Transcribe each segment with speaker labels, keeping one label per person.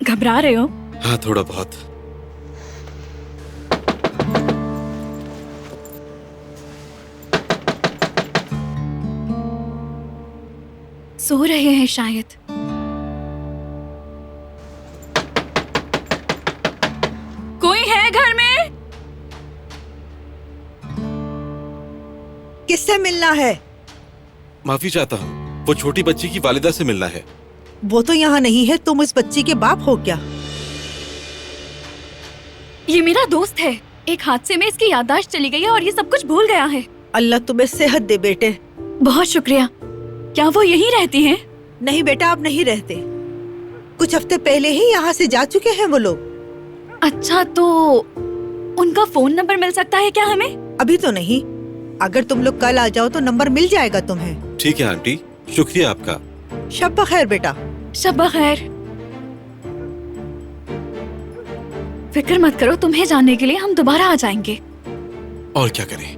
Speaker 1: घबरा रहे हो?
Speaker 2: हाँ, थोड़ा बहुत।
Speaker 1: सो रहे हैं शायद। कोई है घर में?
Speaker 3: किससे मिलना है?
Speaker 2: माफी चाहता हूँ, वो छोटी बच्ची की वालिदा से मिलना है।
Speaker 3: वो तो यहाँ नहीं है, तुम इस बच्ची के बाप हो क्या?
Speaker 1: ये मेरा दोस्त है। एक हादसे में इसकी याददाश्त चली गई है और ये सब कुछ भूल गया है।
Speaker 3: अल्लाह तुम्हें सेहत दे बेटे।
Speaker 1: बहुत शुक्रिया। क्या वो यहीं रहती हैं?
Speaker 3: नहीं बेटा, अब नहीं रहते। कुछ हफ्ते पहले ही यहाँ से जा चुके हैं वो लोग।
Speaker 1: अच्छा, तो उनका फोन नंबर मिल सकता है क्या हमें?
Speaker 3: अभी तो नहीं, अगर तुम लोग कल आ जाओ तो नंबर मिल जाएगा तुम्हें।
Speaker 2: ठीक है आंटी, शुक्रिया आपका।
Speaker 3: शब बखैर बेटा।
Speaker 1: शब बखैर। फिक्र मत करो, तुम्हें जानने के लिए हम दोबारा आ जाएंगे।
Speaker 2: और क्या करें।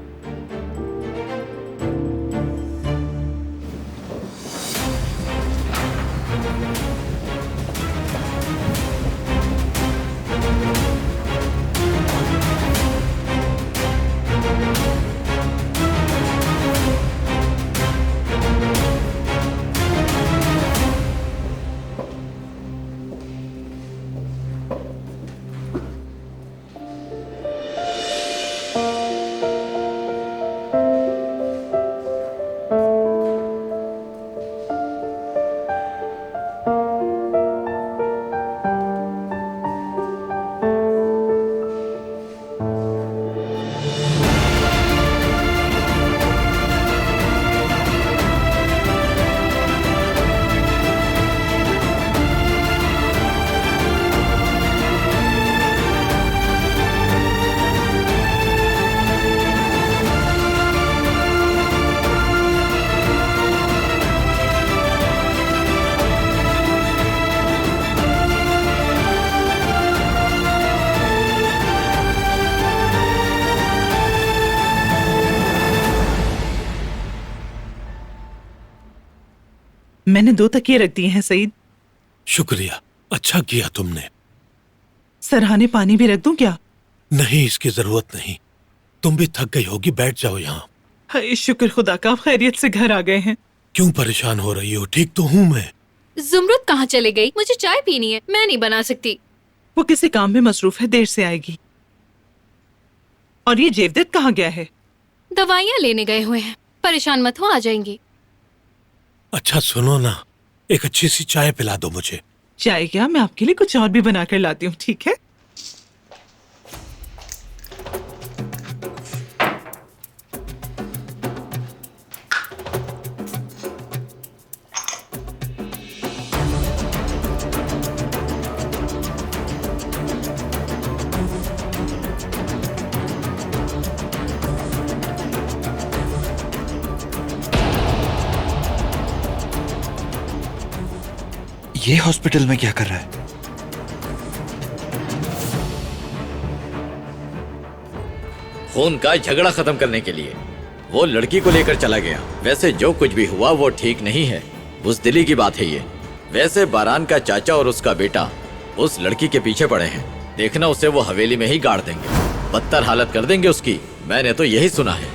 Speaker 4: मैंने 2 तकिए रख दिए हैं सईद।
Speaker 2: शुक्रिया।
Speaker 4: अच्छा किया तुमने।
Speaker 5: सरहाने पानी भी रख दूं क्या?
Speaker 4: नहीं, इसकी जरूरत नहीं। तुम भी थक गई होगी, बैठ जाओ यहाँ।
Speaker 5: हाय शुक्र खुदा का, आप खैरियत से घर आ गए हैं।
Speaker 4: क्यों परेशान हो रही हो? ठीक तो हूँ मैं।
Speaker 1: जुमरुद कहाँ चले गई? मुझे चाय पीनी है, मैं नहीं बना सकती।
Speaker 5: वो किसी काम में मसरूफ है, देर से आएगी। और ये जेवदत कहाँ गया है?
Speaker 1: दवाइयाँ लेने गए हुए हैं, परेशान मत हो, आ जाएंगी।
Speaker 4: अच्छा सुनो ना, एक अच्छी सी चाय पिला दो मुझे।
Speaker 5: चाय क्या, मैं आपके लिए कुछ और भी बना कर लाती हूँ, ठीक है?
Speaker 6: ये हॉस्पिटल में क्या कर रहा है?
Speaker 7: खून का झगड़ा खत्म करने के लिए वो लड़की को लेकर चला गया। वैसे जो कुछ भी हुआ वो ठीक नहीं है, बुज़दिली की बात है ये। वैसे बारान का चाचा और उसका बेटा उस लड़की के पीछे पड़े हैं। देखना उसे वो हवेली में ही गाड़ देंगे, बदतर हालत कर देंगे उसकी। मैंने तो यही सुना है।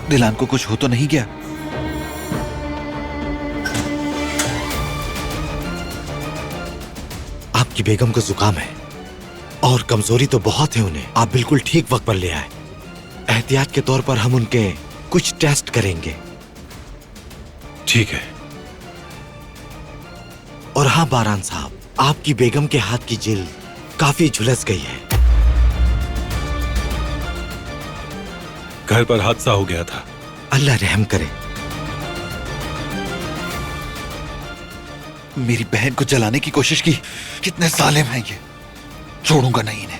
Speaker 6: दिलान को कुछ हो तो नहीं गया? आपकी बेगम को जुकाम है और कमजोरी तो बहुत है उन्हें। आप बिल्कुल ठीक वक्त पर ले आए। एहतियात के तौर पर हम उनके कुछ टेस्ट करेंगे।
Speaker 4: ठीक है।
Speaker 6: और हाँ बारान साहब, आपकी बेगम के हाथ की जिल्द काफी झुलस गई है।
Speaker 4: घर पर हादसा हो गया था।
Speaker 6: अल्लाह रहम करे। मेरी बहन को जलाने की कोशिश की। कितने जालिम हैं ये, छोड़ूंगा नहीं इन्हें।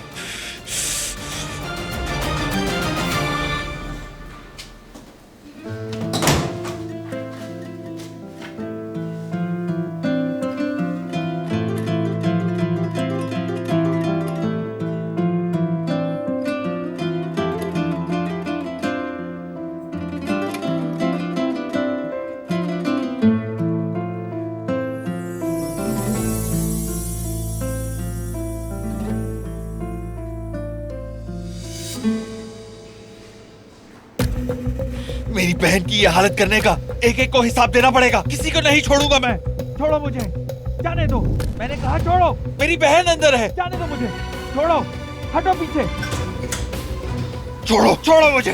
Speaker 6: मेरी बहन की ये हालत करने का एक एक को हिसाब देना पड़ेगा। किसी को नहीं छोड़ूंगा मैं।
Speaker 8: छोड़ो मुझे, जाने दो। मैंने कहा छोड़ो।
Speaker 6: मेरी बहन अंदर है।
Speaker 8: जाने दो मुझे, छोड़ो, हटो पीछे।
Speaker 6: छोड़ो, छोड़ो मुझे।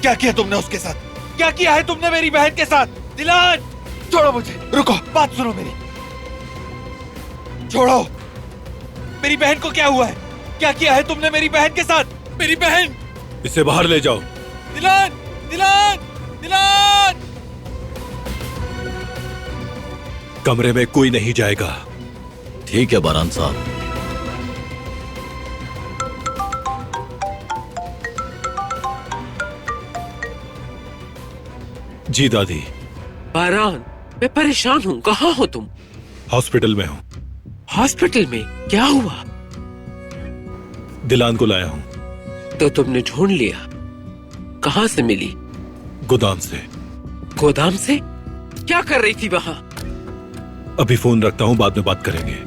Speaker 6: क्या किया तुमने उसके साथ? क्या किया है तुमने मेरी बहन के साथ? दिलान, छोड़ो मुझे। रुको, बात सुनो मेरी। छोड़ो। मेरी बहन को क्या हुआ है? क्या किया है तुमने मेरी बहन के साथ? मेरी बहन।
Speaker 4: इसे बाहर ले जाओ।
Speaker 6: दिलान, दिलान, दिलान।
Speaker 4: कमरे में कोई नहीं जाएगा।
Speaker 7: ठीक है बारान साहब।
Speaker 4: जी दादी।
Speaker 9: बारान, मैं परेशान हूँ। कहाँ हो तुम?
Speaker 4: हॉस्पिटल में हूँ।
Speaker 9: हॉस्पिटल में? क्या हुआ?
Speaker 4: दिलान को लाया हूँ।
Speaker 9: तो तुमने ढूंढ लिया? कहाँ से मिली?
Speaker 4: गोदाम से।
Speaker 9: गोदाम से? क्या कर रही थी वहाँ?
Speaker 4: अभी फोन रखता हूँ, बाद में बात करेंगे।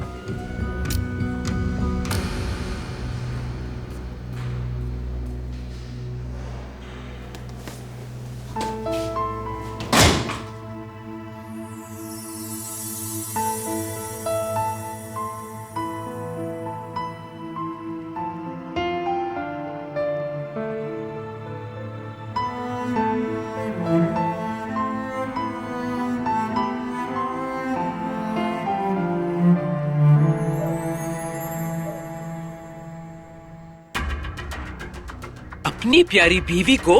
Speaker 9: अपनी प्यारी बीवी को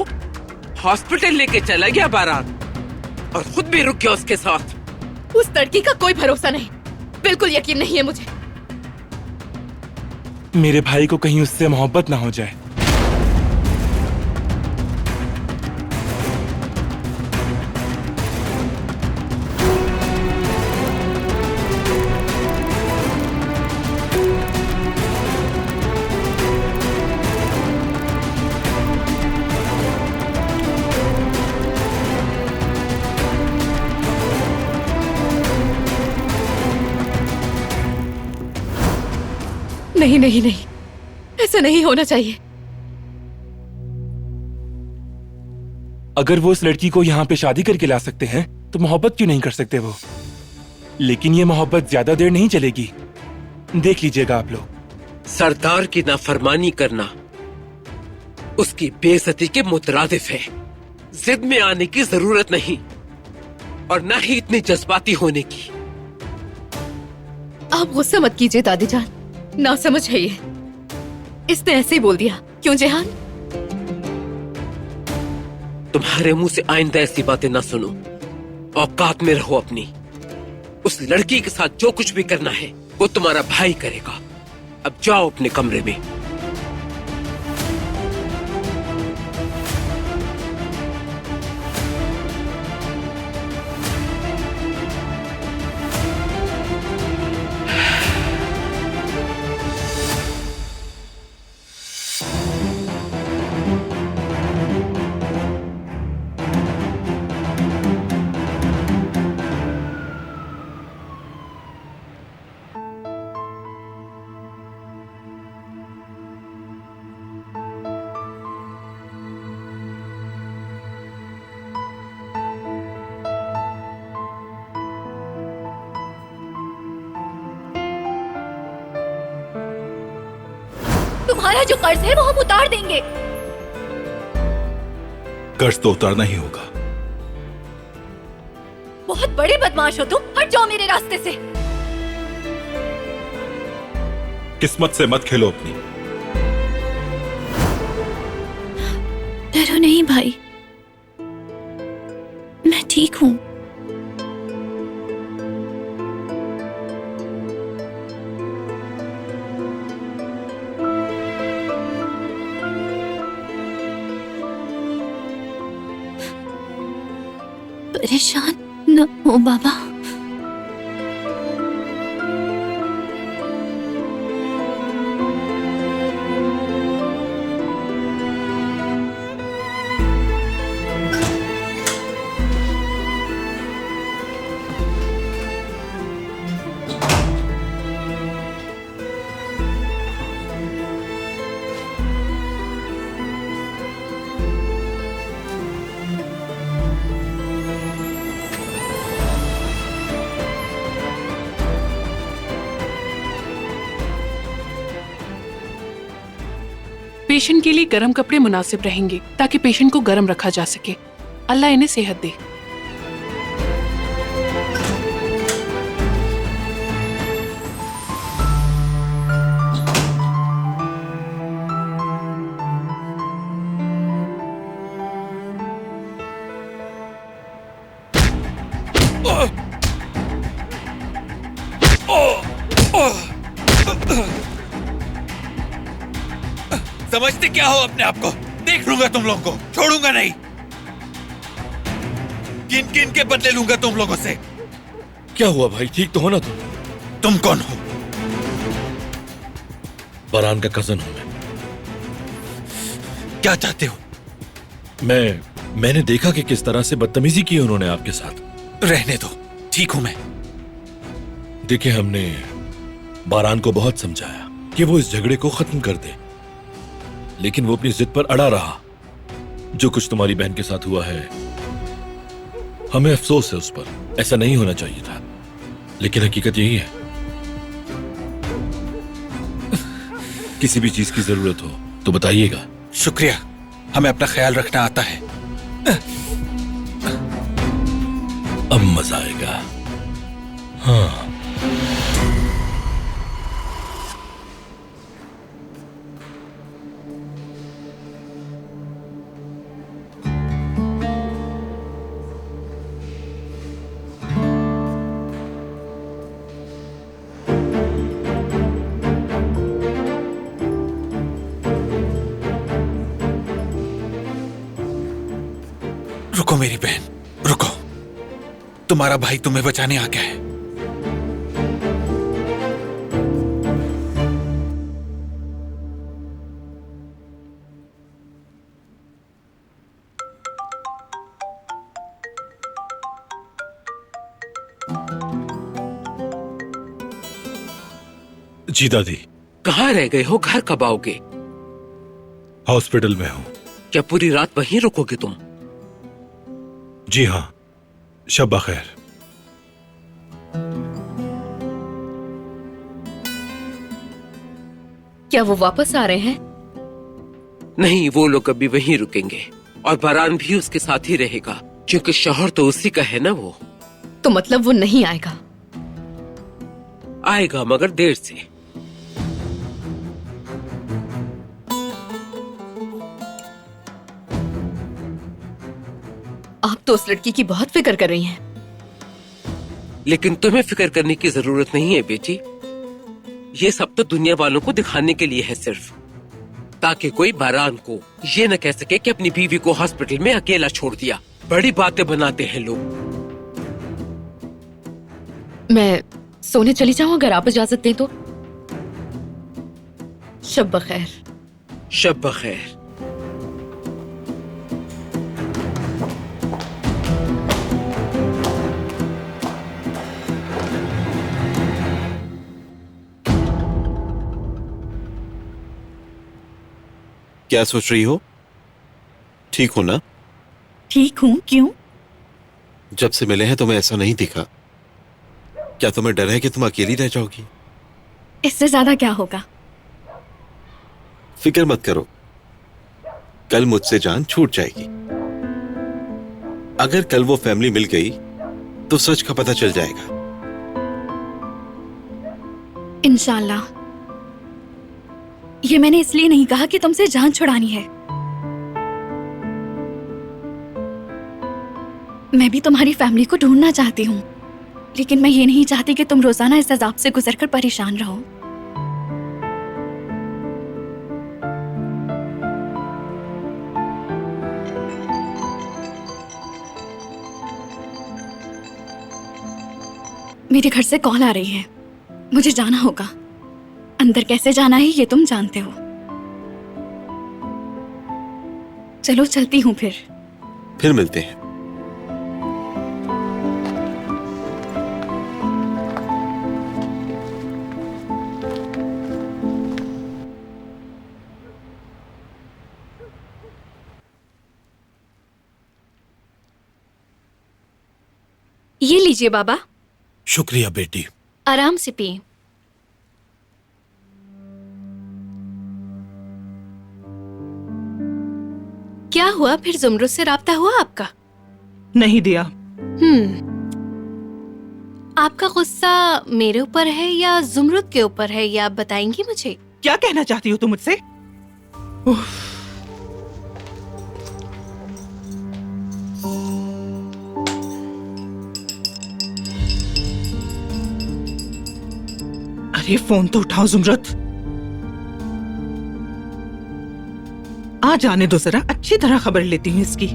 Speaker 9: हॉस्पिटल लेके चला गया बारान, और खुद भी रुक गया उसके साथ।
Speaker 1: उस लड़की का कोई भरोसा नहीं, बिल्कुल यकीन नहीं है मुझे।
Speaker 8: मेरे भाई को कहीं उससे मोहब्बत ना हो जाए।
Speaker 1: नहीं नहीं नहीं, ऐसा नहीं होना चाहिए।
Speaker 8: अगर वो उस लड़की को यहाँ पे शादी करके ला सकते हैं तो मोहब्बत क्यों नहीं कर सकते वो? लेकिन ये मोहब्बत ज्यादा देर नहीं चलेगी, देख लीजिएगा आप लोग।
Speaker 9: सरदार की नाफरमानी करना उसकी बेइज्जती के मुतरादिफ है। जिद में आने की जरूरत नहीं और ना ही इतनी जज्बाती होने की।
Speaker 1: आप गुस्सा मत कीजिए दादी जान, ना समझ है ये, इसने ऐसे ही बोल दिया। क्यों जेहान?
Speaker 9: तुम्हारे मुंह से आइंदा ऐसी बातें ना सुनो। औकात में रहो अपनी। उस लड़की के साथ जो कुछ भी करना है वो तुम्हारा भाई करेगा। अब जाओ अपने कमरे में।
Speaker 1: तुम्हारा जो कर्ज है वो हम उतार देंगे।
Speaker 4: कर्ज तो उतारना ही होगा।
Speaker 1: बहुत बड़े बदमाश हो तुम, हट जाओ मेरे रास्ते से।
Speaker 4: किस्मत से मत खेलो अपनी।
Speaker 1: डरो नहीं भाई, मैं ठीक हूँ। परेशान न हो बाबा।
Speaker 10: पेशेंट के लिए गर्म कपड़े मुनासिब रहेंगे ताकि पेशेंट को गर्म रखा जा सके। अल्लाह इन्हें सेहत दे।
Speaker 2: समझते क्या हो अपने आप को? देख लूंगा तुम लोगों को, छोड़ूंगा नहीं। किन किन के बदले लूंगा तुम लोगों से।
Speaker 6: क्या हुआ भाई, ठीक तो हो ना
Speaker 2: तुम कौन हो?
Speaker 6: बरान का कजन हूं मैं।
Speaker 2: क्या चाहते हो?
Speaker 6: मैंने देखा कि किस तरह से बदतमीजी की उन्होंने आपके साथ।
Speaker 2: रहने दो, ठीक हूं मैं।
Speaker 6: देखिए, हमने बारान को बहुत समझाया कि वो इस झगड़े को खत्म कर दे, लेकिन वो अपनी जिद पर अड़ा रहा। जो कुछ तुम्हारी बहन के साथ हुआ है, हमें अफसोस है उस पर। ऐसा नहीं होना चाहिए था, लेकिन हकीकत यही है। किसी भी चीज की जरूरत हो तो बताइएगा।
Speaker 2: शुक्रिया, हमें अपना ख्याल रखना आता है।
Speaker 6: अब मजा आएगा। हाँ,
Speaker 2: रुको मेरी बहन, रुको। तुम्हारा भाई तुम्हें बचाने आ गया है।
Speaker 4: जी दादी।
Speaker 9: कहाँ रह गए हो? घर कब आओगे?
Speaker 4: हॉस्पिटल में हूँ।
Speaker 9: क्या पूरी रात वहीं रुकोगे तुम?
Speaker 4: जी हाँ, शब बखैर।
Speaker 1: क्या वो वापस आ रहे हैं?
Speaker 9: नहीं, वो लोग अभी वहीं रुकेंगे और बारान भी उसके साथ ही रहेगा, क्योंकि शौहर तो उसी का है ना वो।
Speaker 1: तो मतलब वो नहीं आएगा?
Speaker 9: आएगा, मगर देर से।
Speaker 1: आप तो उस लड़की की बहुत फिक्र कर रही हैं।
Speaker 9: लेकिन तुम्हें फिक्र करने की जरूरत नहीं है बेटी। ये सब तो दुनिया वालों को दिखाने के लिए है, सिर्फ ताकि कोई बारान को ये न कह सके कि अपनी बीवी को हॉस्पिटल में अकेला छोड़ दिया। बड़ी बातें बनाते हैं लोग।
Speaker 1: मैं सोने चली जाऊं अगर आप इजाजत दें तो। शब बखैर।
Speaker 9: शब बखैर।
Speaker 11: क्या सोच रही हो? ठीक हो ना?
Speaker 1: ठीक हूँ। क्यों?
Speaker 11: जब से मिले हैं तुम्हें ऐसा नहीं दिखा। क्या तुम्हें डर है कि तुम अकेली रह जाओगी?
Speaker 1: इससे ज्यादा क्या होगा?
Speaker 11: फिक्र मत करो, कल मुझसे जान छूट जाएगी। अगर कल वो फैमिली मिल गई तो सच का पता चल जाएगा।
Speaker 1: इंशाल्लाह। ये मैंने इसलिए नहीं कहा कि तुमसे जान छुड़ानी है। मैं भी तुम्हारी फैमिली को ढूंढना चाहती हूँ, लेकिन मैं ये नहीं चाहती कि तुम रोजाना इस अजाब से गुजरकर परेशान रहो। मेरे घर से कॉल आ रही है, मुझे जाना होगा। अंदर कैसे जाना है ये तुम जानते हो। चलो चलती हूँ फिर
Speaker 11: मिलते हैं।
Speaker 1: ये लीजिए बाबा।
Speaker 4: शुक्रिया बेटी।
Speaker 1: आराम से पिए। क्या हुआ फिर? जुमरुद से राब्ता हुआ आपका?
Speaker 5: नहीं दिया।
Speaker 1: आपका गुस्सा मेरे ऊपर है या जुमरुद के ऊपर है, ये आप बताएंगी मुझे?
Speaker 5: क्या कहना चाहती हो तुम मुझसे? अरे फोन तो उठाओ जुमरत। आ जाने दो जरा, अच्छी तरह खबर लेती हूँ इसकी।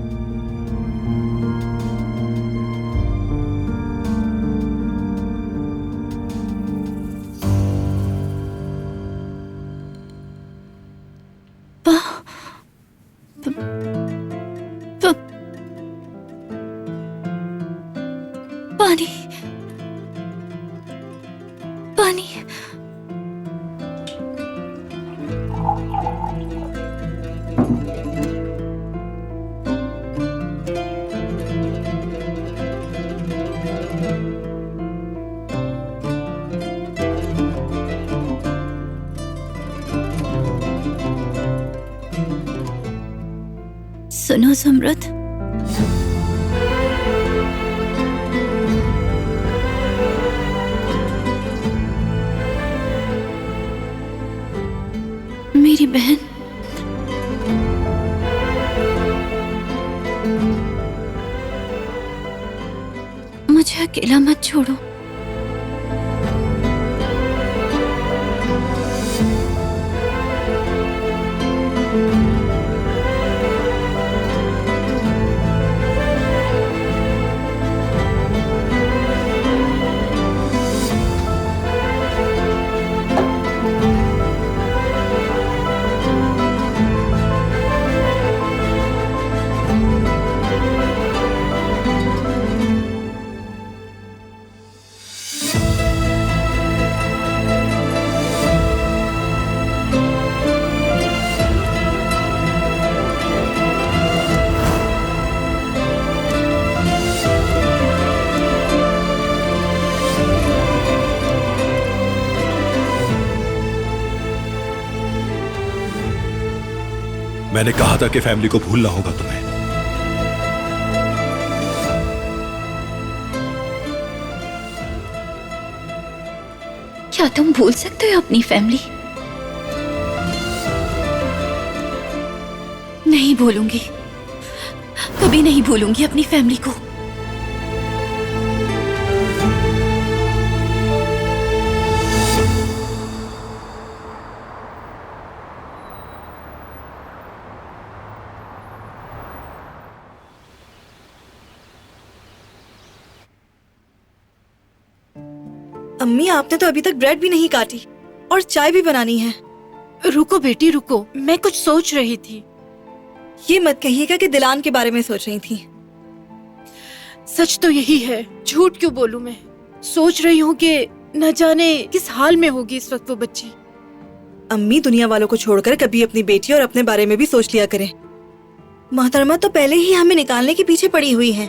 Speaker 1: पानी पानी। सुनो जुमरत, मेरी बहन मुझे अकेला मत छोड़ो।
Speaker 6: मैंने कहा था कि फैमिली को भूलना होगा तुम्हें।
Speaker 1: क्या तुम भूल सकते हो अपनी फैमिली? नहीं भूलूंगी, कभी नहीं भूलूंगी अपनी फैमिली को।
Speaker 12: अम्मी, आपने तो अभी तक ब्रेड भी नहीं काटी और चाय भी बनानी है।
Speaker 13: रुको बेटी रुको, मैं कुछ सोच रही थी।
Speaker 12: ये मत कहिएगा कि दिलान के बारे में सोच रही थी।
Speaker 13: सच तो यही है, झूठ क्यों बोलूं मैं। सोच रही हूँ कि न जाने किस हाल में होगी इस वक्त वो बच्ची।
Speaker 12: अम्मी, दुनिया वालों को छोड़कर कभी अपनी बेटी और अपने बारे में भी सोच लिया करें। मोहतरमा तो पहले ही हमें निकालने के पीछे पड़ी हुई हैं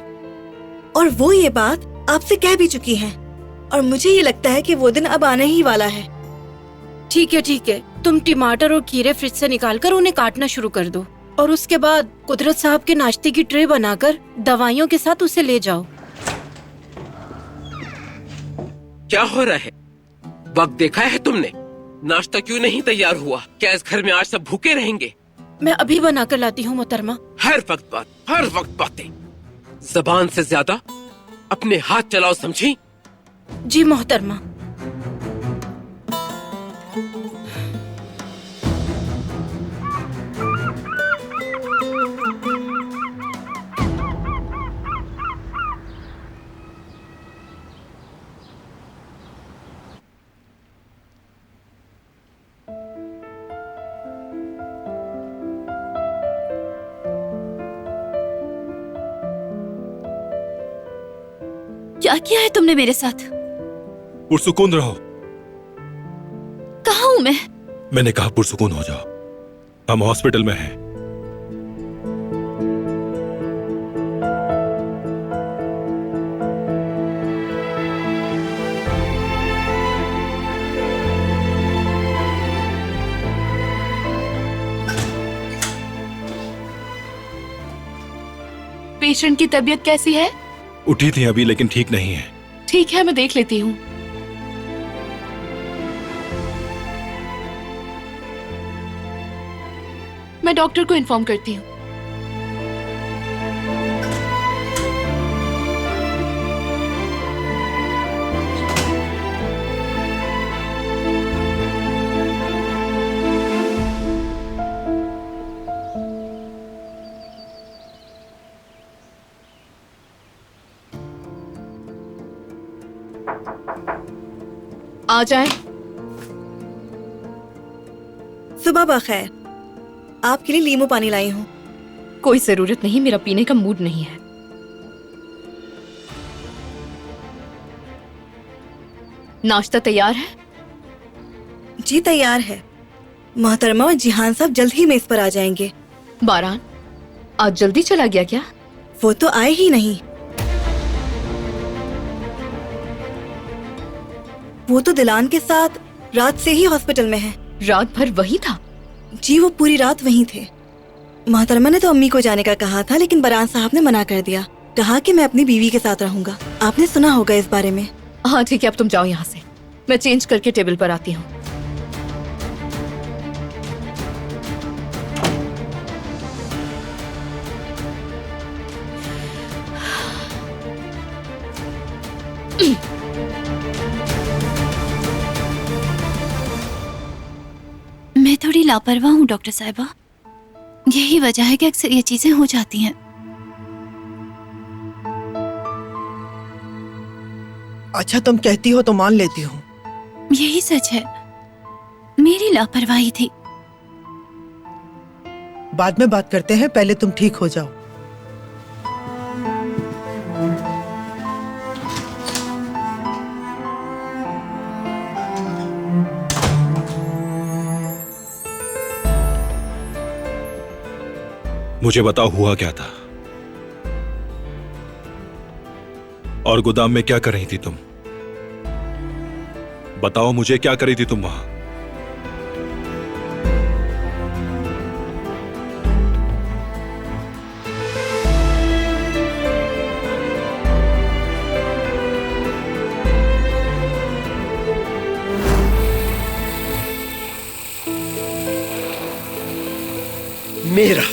Speaker 12: और वो ये बात आपसे कह भी चुकी हैं और मुझे ये लगता है कि वो दिन अब आने ही वाला है।
Speaker 13: ठीक है, तुम टमाटर और खीरे फ्रिज से निकालकर उन्हें काटना शुरू कर दो और उसके बाद कुदरत साहब के नाश्ते की ट्रे बनाकर दवाइयों के साथ उसे ले जाओ।
Speaker 9: क्या हो रहा है? वक्त देखा है तुमने? नाश्ता क्यों नहीं तैयार हुआ? क्या इस घर में आज सब भूखे रहेंगे?
Speaker 13: मैं अभी बनाकर लाती हूँ मोहतरमा।
Speaker 9: हर वक्त बातें। जबान से ज्यादा अपने हाथ चलाओ, समझी?
Speaker 13: जी मोहतरमा।
Speaker 1: क्या किया है तुमने मेरे साथ?
Speaker 6: पुरसुकून रहो।
Speaker 1: कहाँ हूँ मैं?
Speaker 6: मैंने कहा पुरसुकून हो जाओ, हम हॉस्पिटल में हैं।
Speaker 10: पेशेंट की तबीयत कैसी है?
Speaker 6: उठी थी अभी, लेकिन ठीक नहीं है।
Speaker 10: ठीक है, मैं देख लेती हूँ। मैं डॉक्टर को इन्फॉर्म करती हूँ। आ जाए।
Speaker 12: सुबह बखैर, आपके लिए लीमू पानी लाई हूँ।
Speaker 1: कोई जरूरत नहीं, मेरा पीने का मूड नहीं है। नाश्ता तैयार है?
Speaker 12: जी तैयार है। मोहतरमा और जिहान साहब जल्द ही मेज पर आ जाएंगे।
Speaker 1: बारान आज जल्दी चला गया क्या?
Speaker 12: वो तो आए ही नहीं। वो तो दिलान के साथ रात से ही हॉस्पिटल में है।
Speaker 1: रात भर वही था?
Speaker 12: जी, वो पूरी रात वहीं थे। मोहतरमा ने तो अम्मी को जाने का कहा था, लेकिन बरान साहब ने मना कर दिया। कहा कि मैं अपनी बीवी के साथ रहूंगा। आपने सुना होगा इस बारे में।
Speaker 1: हाँ ठीक है, अब तुम जाओ यहाँ से। मैं चेंज करके टेबल पर आती हूँ। मैं थोड़ी लापरवाह हूँ डॉक्टर साहिबा। यही वजह है कि अक्सर ये चीजें हो जाती हैं।
Speaker 3: अच्छा, तुम कहती हो तो मान लेती हूँ।
Speaker 1: यही सच है, मेरी लापरवाही थी।
Speaker 3: बाद में बात करते हैं, पहले तुम ठीक हो जाओ।
Speaker 6: मुझे बताओ हुआ क्या था, और गोदाम में क्या कर रही थी तुम? बताओ मुझे, क्या कर रही थी तुम वहां?
Speaker 9: मेरा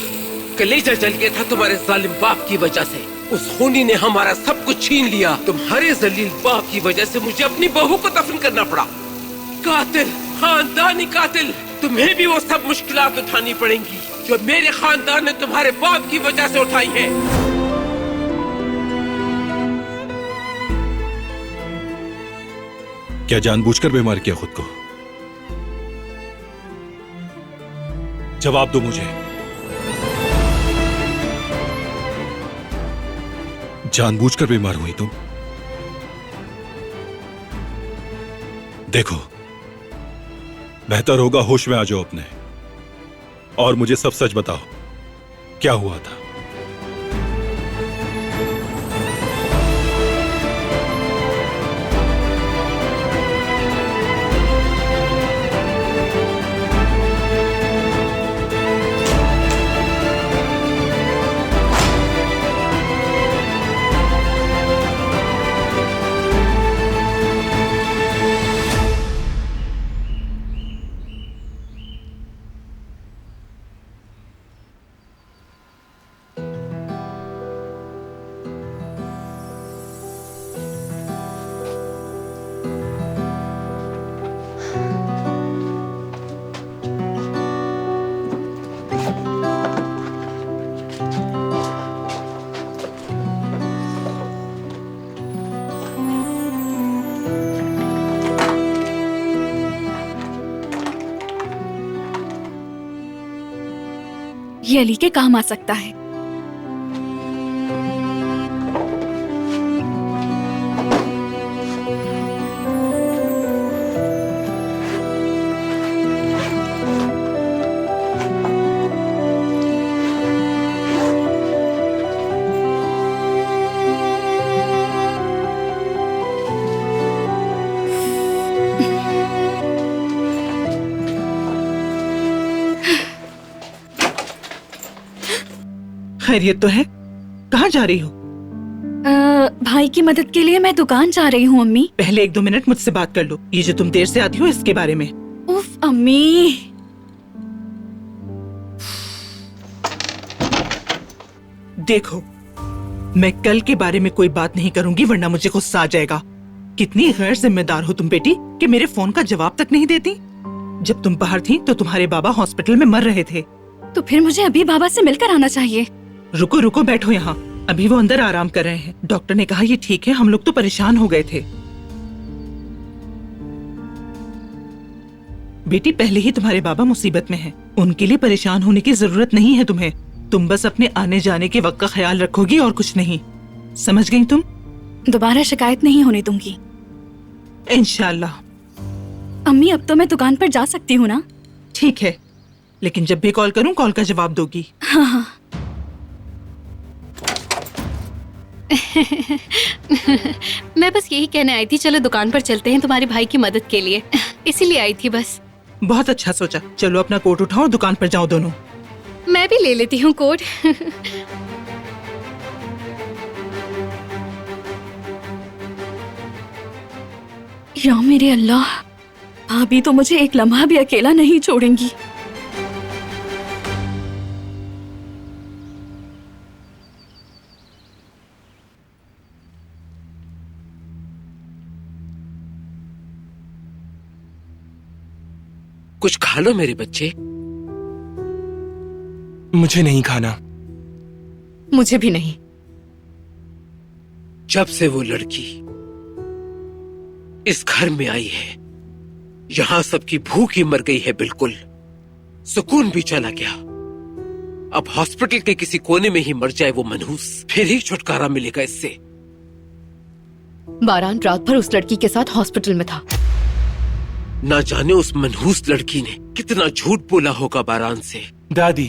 Speaker 9: कलेजा जल गया था तुम्हारे जालिम बाप की वजह से। उस खूनी ने हमारा सब कुछ छीन लिया। तुम्हारे जलील बाप की वजह से मुझे अपनी बहू को दफन करना पड़ा। कातिल, खानदानी कातिल, तुम्हें भी वो सब मुश्किलात उठानी पड़ेंगी जो मेरे खानदान ने तुम्हारे बाप की वजह से उठाई है।
Speaker 6: क्या जानबूझकर बीमार किया खुद को?
Speaker 8: जवाब दो मुझे।
Speaker 6: जानबूझकर बीमार हुई तुम? देखो, बेहतर होगा होश में आ जाओ अपने और मुझे सब सच बताओ, क्या हुआ था?
Speaker 1: ये अली के काम आ सकता है।
Speaker 5: खैरियत तो है? कहाँ जा रही हो?
Speaker 1: भाई की मदद के लिए मैं दुकान जा रही हूँ अम्मी।
Speaker 5: पहले 1-2 मिनट मुझसे बात कर लो। ये जो तुम देर से आती हो इसके बारे में।
Speaker 1: उफ अम्मी।
Speaker 5: देखो, मैं कल के बारे में कोई बात नहीं करूंगी वरना मुझे गुस्सा आ जाएगा। कितनी गैर जिम्मेदार हो तुम बेटी कि मेरे फोन का जवाब तक नहीं देती। जब तुम बाहर थी तो तुम्हारे बाबा हॉस्पिटल में मर रहे थे।
Speaker 1: तो फिर मुझे अभी बाबा से मिलकर आना चाहिए।
Speaker 5: रुको रुको, बैठो यहाँ। अभी वो अंदर आराम कर रहे हैं। डॉक्टर ने कहा ये ठीक है, हम लोग तो परेशान हो गए थे। बेटी, पहले ही तुम्हारे बाबा मुसीबत में हैं। उनके लिए परेशान होने की जरूरत नहीं है तुम्हें। तुम बस अपने आने जाने के वक्त का ख्याल रखोगी और कुछ नहीं। समझ गई तुम?
Speaker 1: दोबारा शिकायत नहीं होने दूंगी
Speaker 5: इंशाल्लाह।
Speaker 1: अम्मी, अब तो मैं दुकान पर जा सकती हूँ ना?
Speaker 5: ठीक है, लेकिन जब भी कॉल करूँ कॉल का जवाब दोगी।
Speaker 1: हाँ हाँ।
Speaker 13: मैं बस यही कहने आई थी, चलो दुकान पर चलते हैं तुम्हारे भाई की मदद के लिए। इसीलिए आई थी बस।
Speaker 5: बहुत अच्छा सोचा। चलो अपना कोट उठाओ और दुकान पर जाओ दोनों।
Speaker 13: मैं भी ले लेती हूँ कोट।
Speaker 1: या मेरे अल्लाह, भाभी तो मुझे एक लम्हा भी अकेला नहीं छोड़ेंगी।
Speaker 9: कुछ खा लो मेरे बच्चे।
Speaker 8: मुझे नहीं खाना।
Speaker 13: मुझे भी नहीं।
Speaker 9: जब से वो लड़की इस घर में आई है, यहां सबकी भूख ही मर गई है। बिल्कुल सुकून भी चला गया। अब हॉस्पिटल के किसी कोने में ही मर जाए वो मनहूस, फिर ही छुटकारा मिलेगा इससे।
Speaker 13: बारान रात भर उस लड़की के साथ हॉस्पिटल में था।
Speaker 9: ना जाने उस मनहूस लड़की ने कितना झूठ बोला होगा बारान से।
Speaker 8: दादी,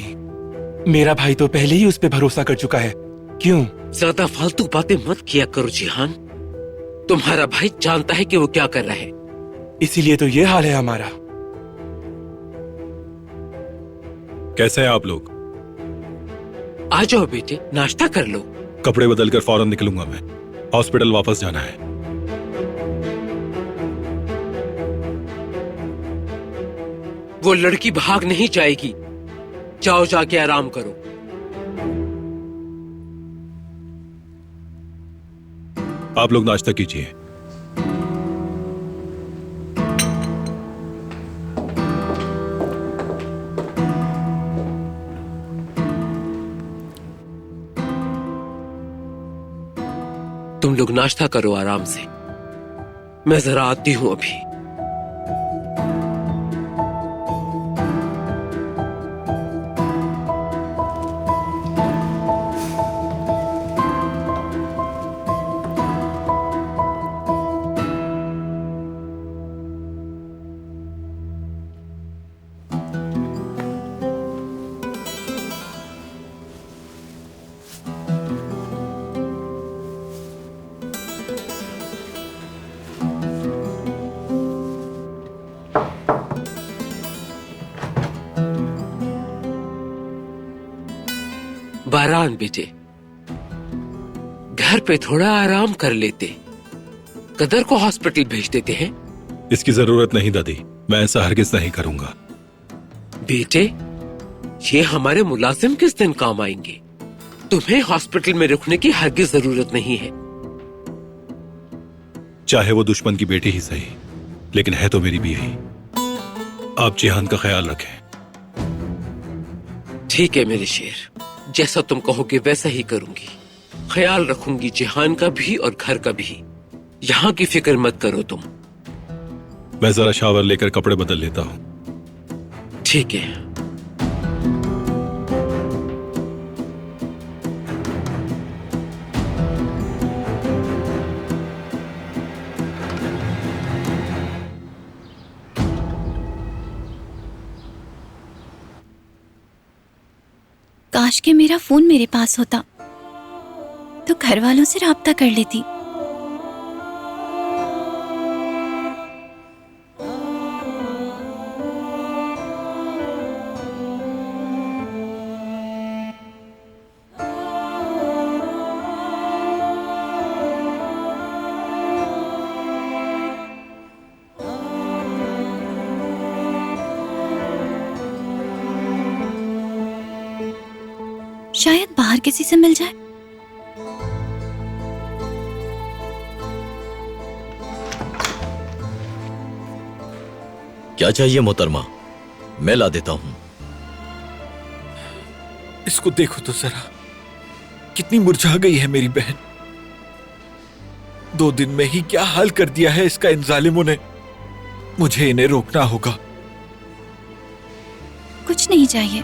Speaker 8: मेरा भाई तो पहले ही उस पे भरोसा कर चुका है। क्यों?
Speaker 9: ज्यादा फालतू बातें मत किया करो जिहान। तुम्हारा भाई जानता है कि वो क्या कर रहा है।
Speaker 8: इसीलिए तो ये हाल है हमारा।
Speaker 6: कैसे हैं आप लोग?
Speaker 9: आ जाओ बेटे, नाश्ता कर लो।
Speaker 6: कपड़े बदलकर फौरन निकलूंगा मैं। हॉस्पिटल वापस जाना है।
Speaker 9: वो लड़की भाग नहीं जाएगी। जाओ जाके आराम करो।
Speaker 6: आप लोग नाश्ता कीजिए।
Speaker 9: तुम लोग नाश्ता करो आराम से, मैं जरा आती हूं अभी। बारान बेटे, घर पे थोड़ा आराम कर लेते, कदर को हॉस्पिटल भेज देते हैं।
Speaker 6: इसकी जरूरत नहीं दादी, मैं ऐसा हरगिज नहीं करूंगा।
Speaker 9: बेटे, ये हमारे मुलाजिम किस दिन काम आएंगे? तुम्हें हॉस्पिटल में रुकने की हरगिज जरूरत नहीं है।
Speaker 6: चाहे वो दुश्मन की बेटी ही सही, लेकिन है तो मेरी बीवी। आप जिहान का ख्याल रखें।
Speaker 9: ठीक है मेरे शेर, जैसा तुम कहोगे वैसा ही करूंगी। ख्याल रखूंगी जिहान का भी और घर का भी। यहाँ की फिक्र मत करो तुम।
Speaker 6: मैं जरा शावर लेकर कपड़े बदल लेता हूँ।
Speaker 9: ठीक है।
Speaker 1: काश के मेरा फोन मेरे पास होता तो घर वालों से राब्ता कर लेती। शायद बाहर किसी से मिल जाए।
Speaker 7: क्या चाहिए मोहतरमा? मैं ला देता हूं।
Speaker 2: इसको देखो तो जरा, कितनी मुरझा गई है मेरी बहन। 2 दिन में ही क्या हाल कर दिया है इसका इन जालिमों ने। मुझे इन्हें रोकना होगा।
Speaker 1: कुछ नहीं चाहिए।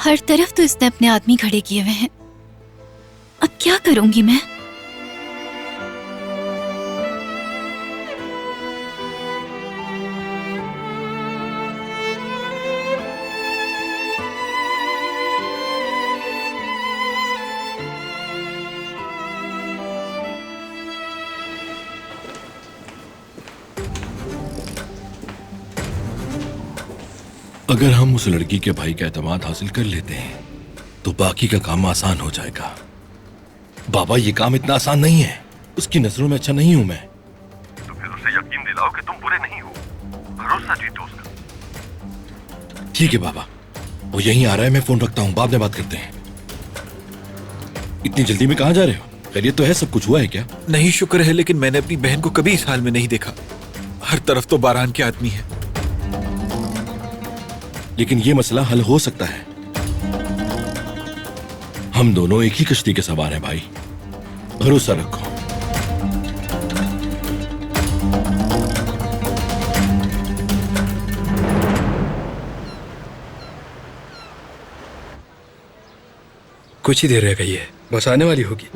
Speaker 1: हर तरफ तो इसने अपने आदमी खड़े किए हुए हैं। अब क्या करूंगी मैं?
Speaker 6: अगर हम उस लड़की के भाई का एतमाद हासिल कर लेते हैं तो बाकी का काम आसान हो जाएगा। बाबा, ये काम इतना आसान नहीं है। उसकी नजरों में अच्छा नहीं हूं मैं।
Speaker 14: तो फिर उसे यकीन दिलाओ कि तुम बुरे नहीं हो। भरोसा जीतो उसका।
Speaker 6: ठीक है बाबा, वो यहीं आ रहा है। मैं फोन रखता हूँ, बाद में बात करते हैं। इतनी जल्दी में कहाँ जा रहे हो? खैरियत तो है? सब कुछ हुआ है क्या?
Speaker 2: नहीं, शुक्र है, लेकिन मैंने अपनी बहन को कभी इस हाल में नहीं देखा। हर तरफ तो बारान के आदमी है।
Speaker 6: लेकिन ये मसला हल हो सकता है। हम दोनों एक ही कश्ती के सवार हैं भाई, भरोसा रखो।
Speaker 15: कुछ ही देर रह गई है, बस आने वाली होगी।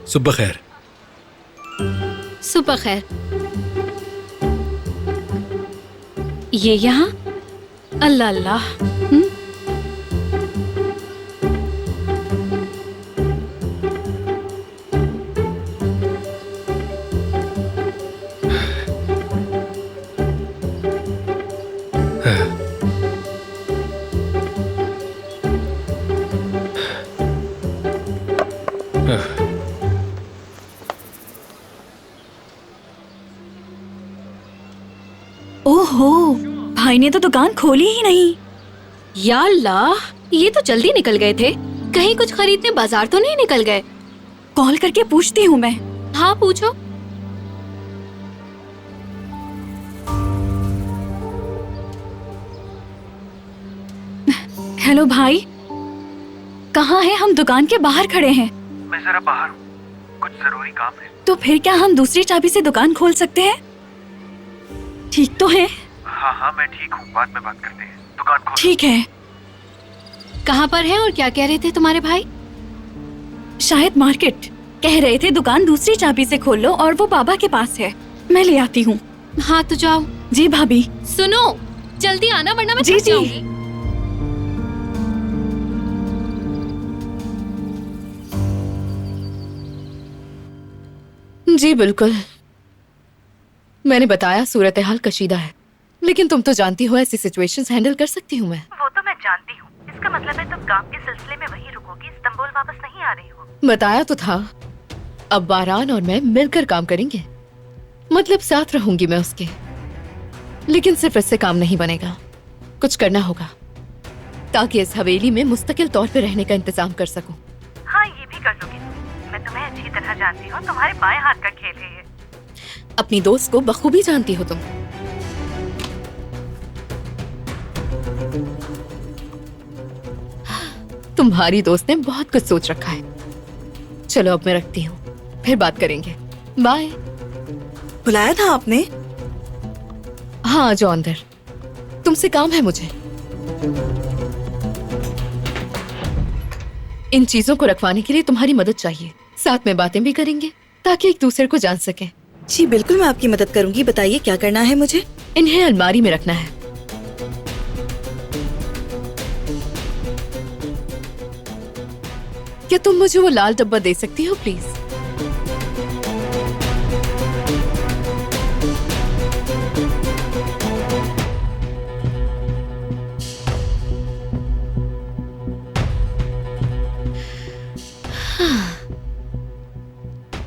Speaker 15: सुबह खैर।
Speaker 13: सुबह खैर। ये यहाँ? अल्लाह अल्लाह।
Speaker 1: भाई ने तो दुकान खोली ही नहीं।
Speaker 16: या अल्लाह, ये तो जल्दी निकल गए थे। कहीं कुछ खरीदने बाजार तो नहीं निकल गए?
Speaker 1: कॉल करके पूछती हूँ मैं।
Speaker 16: हाँ पूछो।
Speaker 1: हेलो भाई, कहाँ है? हम दुकान के बाहर खड़े हैं।
Speaker 14: मैं जरा बाहर हूँ, कुछ जरूरी काम है।
Speaker 1: तो फिर क्या हम दूसरी चाबी से दुकान खोल सकते हैं? ठीक तो है?
Speaker 14: हाँ हाँ मैं ठीक हूँ, बाद में बात करते हैं। दुकान खोलो।
Speaker 1: ठीक है।
Speaker 16: कहाँ पर है और क्या कह रहे थे तुम्हारे भाई?
Speaker 1: शायद मार्केट। कह रहे थे दुकान दूसरी चाबी से खोल लो और वो बाबा के पास है। मैं ले आती हूँ।
Speaker 16: हाँ तो जाओ।
Speaker 1: जी भाभी।
Speaker 16: सुनो, जल्दी आना वरना मैं
Speaker 1: जी
Speaker 16: थक जाऊंगी।
Speaker 17: जी बिल्कुल। मैंने बताया सूरत हाल कशीदा है, लेकिन तुम तो जानती हो ऐसी सिचुएशंस हैंडल कर सकती हूँ मैं।
Speaker 18: वो तो मैं जानती हूँ। इसका मतलब है तुम काम के सिलसिले में वहीं रुकोगी, इस्तांबुल वापस नहीं आ रही हो।
Speaker 17: बताया तो था। अब बारान और मैं मिलकर काम करेंगे, मतलब साथ रहूंगी मैं उसके। लेकिन सिर्फ इससे काम नहीं बनेगा, कुछ करना होगा ताकि इस हवेली में मुस्तकिल तौर पे रहने का इंतजाम कर सकूं।
Speaker 18: हाँ ये भी कर लोगी तुम। मैं तुम्हें अच्छी तरह जानती हूँ, तुम्हारे बाएं हाथ का खेल है ये।
Speaker 17: अपनी दोस्त को बखूबी जानती हो तुम। तुम्हारी दोस्त ने बहुत कुछ सोच रखा है। चलो अब मैं रखती हूँ, फिर बात करेंगे। बाय।
Speaker 12: बुलाया था आपने?
Speaker 17: हाँ, आ जाओ अंदर, तुमसे काम है मुझे। इन चीजों को रखवाने के लिए तुम्हारी मदद चाहिए। साथ में बातें भी करेंगे ताकि एक दूसरे को जान सकें।
Speaker 12: जी बिल्कुल, मैं आपकी मदद करूंगी। बताइए क्या करना है मुझे?
Speaker 17: इन्हें अलमारी में रखना है। क्या तुम मुझे वो लाल डब्बा दे सकती हो प्लीज?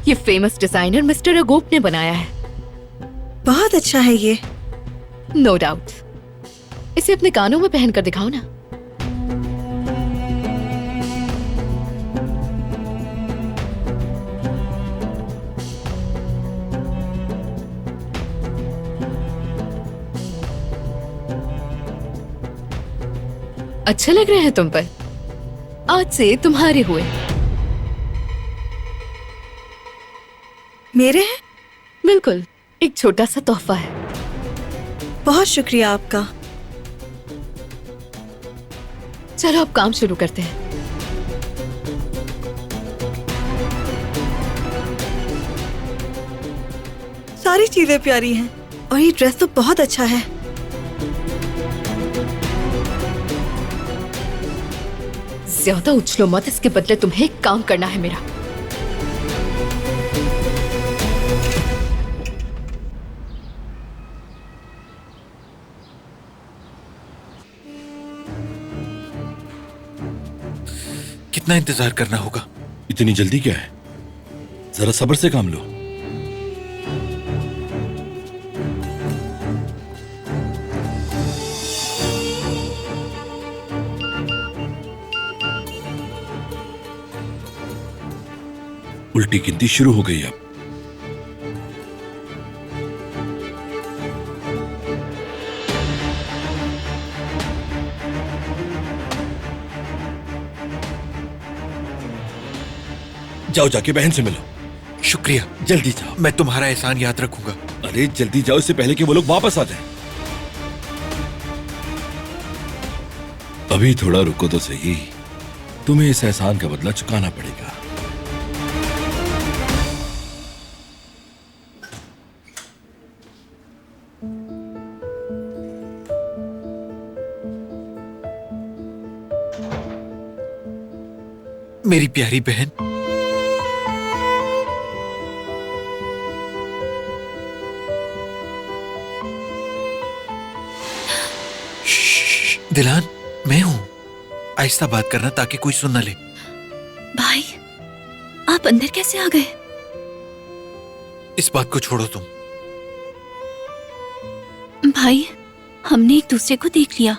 Speaker 17: ये फेमस डिजाइनर मिस्टर अगोप ने बनाया है।
Speaker 12: बहुत अच्छा है ये।
Speaker 17: No doubt. इसे अपने कानों में पहनकर दिखाओ ना। अच्छे लग रहे हैं तुम पर। आज से तुम्हारे हुए।
Speaker 12: मेरे हैं?
Speaker 17: बिल्कुल, एक छोटा सा तोहफा है।
Speaker 12: बहुत शुक्रिया आपका।
Speaker 17: चलो अब काम शुरू करते हैं।
Speaker 12: सारी चीजें प्यारी हैं और ये ड्रेस तो बहुत अच्छा है।
Speaker 17: ज्यादा उछलो मत, इसके बदले तुम्हें एक काम करना है मेरा।
Speaker 2: कितना इंतजार करना होगा?
Speaker 6: इतनी जल्दी क्या है? जरा सब्र से काम लो। उल्टी गिनती शुरू हो गई अब। जाओ जाके बहन से मिलो।
Speaker 2: शुक्रिया।
Speaker 6: जल्दी जाओ।
Speaker 2: मैं तुम्हारा एहसान याद रखूंगा।
Speaker 6: अरे जल्दी जाओ, इससे पहले कि वो लोग वापस आ जाएं। अभी थोड़ा रुको तो सही, तुम्हें इस एहसान का बदला चुकाना पड़ेगा।
Speaker 2: मेरी प्यारी बहन, दिलान, मैं हूं। आहिस्ता बात करना ताकि कोई सुन न ले।
Speaker 1: भाई, आप अंदर कैसे आ गए?
Speaker 2: इस बात को छोड़ो तुम।
Speaker 1: भाई, हमने एक दूसरे को देख लिया।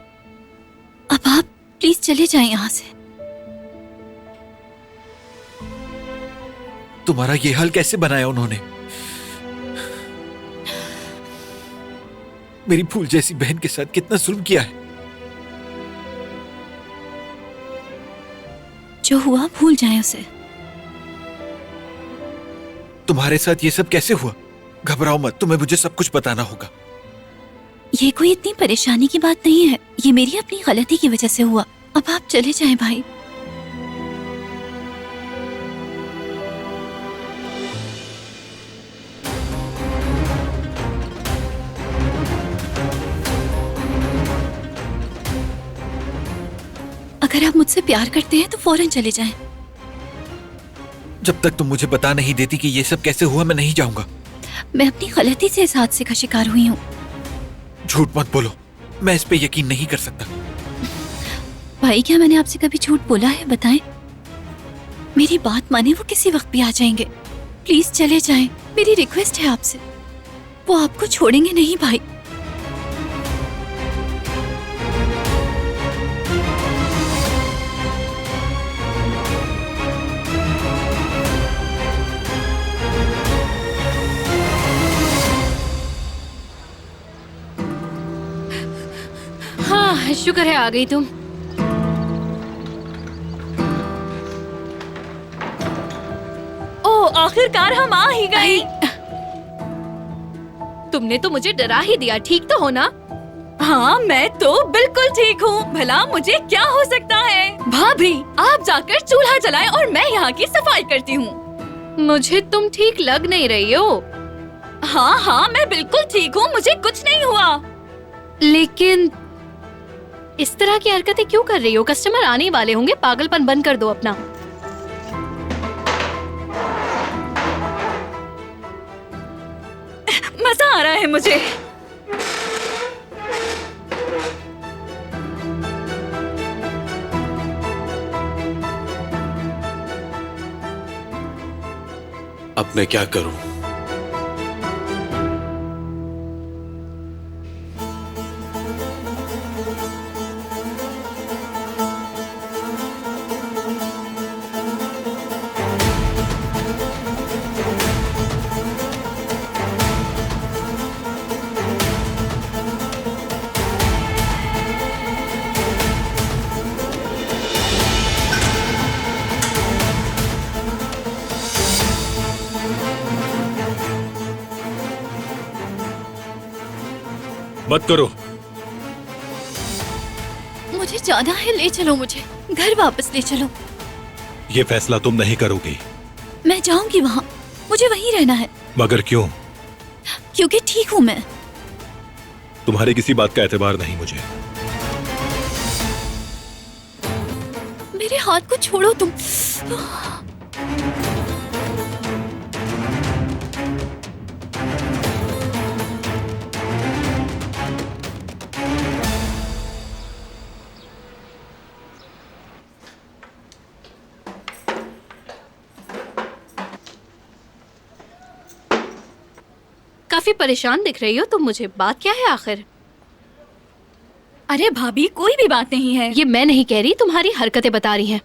Speaker 1: अब आप प्लीज चले जाएं यहाँ से।
Speaker 2: तुम्हारा ये हाल कैसे बनाया उन्होंने? मेरी फूल जैसी बहन के साथ कितना जुल्म किया है।
Speaker 1: जो हुआ भूल जाएं उसे।
Speaker 2: तुम्हारे साथ ये सब कैसे हुआ? घबराओ मत, तुम्हें मुझे सब कुछ बताना होगा।
Speaker 1: ये कोई इतनी परेशानी की बात नहीं है, ये मेरी अपनी गलती की वजह से हुआ। अब आप चले जाएं भाई। अगर आप मुझसे प्यार करते हैं तो फौरन चले जाएं।
Speaker 2: जब तक तुम मुझे बता नहीं देती कि ये सब कैसे हुआ, मैं नहीं जाऊंगा।
Speaker 1: मैं अपनी गलती से इस हादसे का शिकार हुई हूँ।
Speaker 2: झूठ मत बोलो, मैं इस पे यकीन नहीं कर सकता।
Speaker 1: भाई क्या मैंने आपसे कभी झूठ बोला है? बताएं। मेरी बात माने, वो किसी वक्त भी आ जाएंगे। प्लीज चले जाएं, मेरी रिक्वेस्ट है आपसे। वो आपको छोड़ेंगे नहीं भाई।
Speaker 16: हाँ, शुक्र है आ गई तुम।
Speaker 1: ओ, आखिरकार हम आ ही गए।
Speaker 16: तुमने तो मुझे डरा ही दिया, ठीक तो हो ना?
Speaker 1: हाँ, मैं तो बिल्कुल ठीक हूँ। भला मुझे क्या हो सकता है? भाभी, आप जाकर चूल्हा जलाएं और मैं यहाँ की सफाई करती हूँ।
Speaker 16: मुझे तुम ठीक लग नहीं रही हो।
Speaker 1: हाँ हाँ, मैं बिल्कुल ठीक हूँ, मुझे कुछ नहीं हुआ।
Speaker 16: लेकिन इस तरह की हरकतें क्यों कर रही हो? कस्टमर आने वाले होंगे, पागलपन बंद कर दो अपना।
Speaker 1: मजा आ रहा है मुझे।
Speaker 11: अब मैं क्या करूं?
Speaker 6: मत करो।
Speaker 1: मुझे जाना है, ले चलो मुझे घर वापस ले चलो।
Speaker 6: ये फैसला तुम नहीं करोगी।
Speaker 1: मैं जाऊंगी वहाँ, मुझे वहीं रहना है।
Speaker 6: मगर क्यों?
Speaker 1: क्योंकि ठीक हूँ मैं।
Speaker 6: तुम्हारी किसी बात का एतबार नहीं मुझे।
Speaker 1: मेरे हाथ को छोड़ो तुम।
Speaker 16: काफी परेशान दिख रही हो तुम मुझे, बात क्या है आखिर?
Speaker 1: अरे भाभी, कोई भी बात नहीं है।
Speaker 16: ये मैं नहीं कह रही, तुम्हारी हरकतें बता रही हैं।